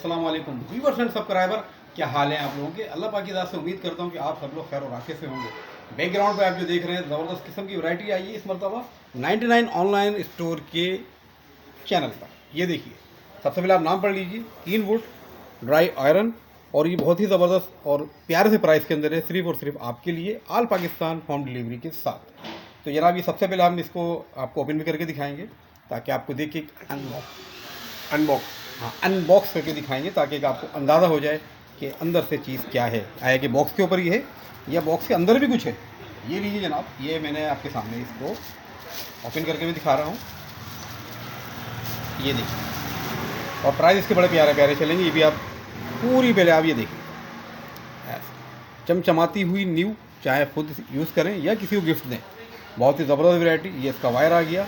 अस्सलाम वालेकुम viewers and subscriber. क्या हाल है आप लोगों के? अल्लाह पाक की दुआ से उम्मीद करता हूँ कि आप सब लोग खैर और आफियत से होंगे। बैकग्राउंड पे आप जो देख रहे हैं ज़बरदस्त किस्म की वैरायटी आई है इस मरतबा 99 ऑनलाइन स्टोर के चैनल पर। ये देखिए, सबसे पहले आप नाम पढ़ लीजिए, कीन वुड ड्राई आयरन, और ये बहुत ही ज़बरदस्त और प्यारे से प्राइस के अंदर है, सिर्फ और सिर्फ आपके लिए ऑल पाकिस्तान होम डिलीवरी के साथ। तो जनाब ये सबसे पहले हम इसको आपको ओपन भी करके दिखाएंगे ताकि आपको देखिए अनबॉक्स करके दिखाएंगे ताकि आपको अंदाज़ा हो जाए कि अंदर से चीज़ क्या है। आया कि बॉक्स के ऊपर ही है या बॉक्स के अंदर भी कुछ है। ये लीजिए जनाब, ये मैंने आपके सामने इसको ओपन करके भी दिखा रहा हूँ। ये देखिए, और प्राइस इसके बड़े प्यारे प्यारे चलेंगे। ये भी आप पूरी पहले आप ये देखिए, चमचमाती हुई न्यू, चाहे खुद यूज़ करें या किसी को गिफ्ट दें, बहुत ही ज़बरदस्त वैरायटी। ये इसका वायर आ गया,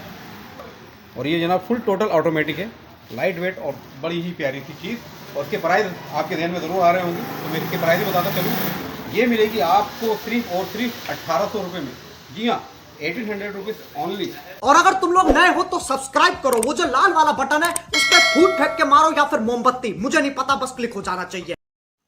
और ये जनाब फुल टोटल ऑटोमेटिक है, लाइट वेट और बड़ी ही प्यारी सी चीज़। और इसके प्राइस आपके ध्यान में ज़रूर आ रहे होंगे, तो मैं इसके प्राइस ही बताता चलूँ। ये मिलेगी आपको सिर्फ और सिर्फ 1800 रुपये में। जी हाँ, 1800 रुपीज़ ओनली। और अगर तुम लोग नए हो तो सब्सक्राइब करो, वो जो लाल वाला बटन है उस पर फूट फेंक के मारो या फिर मोमबत्ती, मुझे नहीं पता, बस क्लिक हो जाना चाहिए।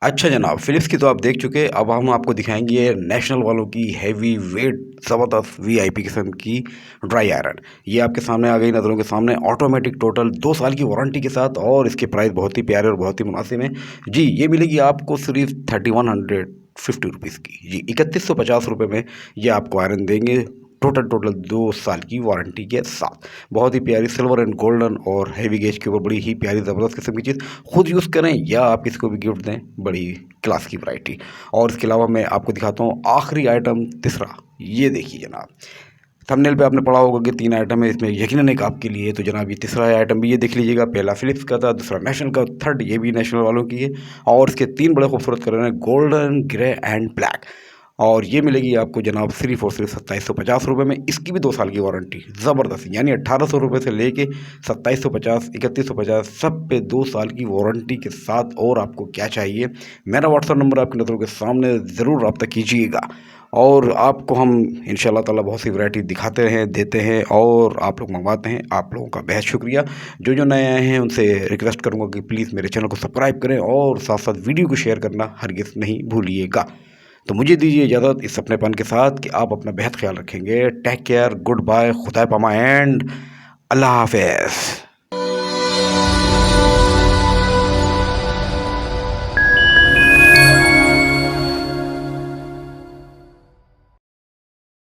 अच्छा जनाब, फिलिप्स की तो आप देख चुके। अब हम आपको दिखाएंगे ये नेशनल वालों की हैवी वेट ज़बरदस्त वीआईपी किस्म की ड्राई आयरन। ये आपके सामने आ गई नज़रों के सामने, ऑटोमेटिक, टोटल 2 साल की वारंटी के साथ, और इसके प्राइस बहुत ही प्यारे और बहुत ही मुनासिब हैं। जी, ये मिलेगी आपको सिर्फ 3150 रुपीज़ की। जी, 3150 रुपये में ये आपको आयरन देंगे, टोटल 2 साल की वारंटी के साथ। बहुत ही प्यारी सिल्वर एंड गोल्डन और हैवी गेज के ऊपर बड़ी ही प्यारी ज़बरदस्त किस्म की चीज़। खुद यूज़ करें या आप किसी को भी गिफ्ट दें, बड़ी क्लास की वैरायटी। और इसके अलावा मैं आपको दिखाता हूँ आखिरी आइटम, तीसरा। ये देखिए जनाब, थंबनेल पे आपने पढ़ा होगा कि 3 आइटम है, इसमें यकीनन एक आपके लिए। तो जनाब ये तीसरा आइटम भी ये देख लीजिएगा। पहला फिलिप्स का था, दूसरा नेशनल का, थर्ड ये भी नेशनल वालों की है। और इसके 3 बड़े खूबसूरत कलर हैं, गोल्डन, ग्रे एंड ब्लैक। और ये मिलेगी आपको जनाब सिर्फ और सिर्फ 2750 रुपये में। इसकी भी 2 साल की वारंटी, ज़बरदस्त। यानी 1800 रुपये से लेके 2750, 3150, सब पे 2 साल की वारंटी के साथ। और आपको क्या चाहिए, मेरा व्हाट्सअप नंबर आपकी नज़रों के सामने, ज़रूर रब्ता कीजिएगा। और आपको हम इंशाल्लाह ताला बहुत सी वैरायटी दिखाते हैं, देते हैं, और आप लोग मंगवाते हैं। आप लोगों का बेहद शुक्रिया। जो नए आए हैं उनसे रिक्वेस्ट करूँगा कि प्लीज़ मेरे चैनल को सब्सक्राइब करें, और साथ साथ वीडियो को शेयर करना हरगिज़ नहीं भूलिएगा। तो मुझे दीजिए इजाज़त इस अपनेपन के साथ कि आप अपना बेहद ख्याल रखेंगे। टेक केयर, गुड बाय, खुदा पमा एंड अल्लाह हाफ़िज़।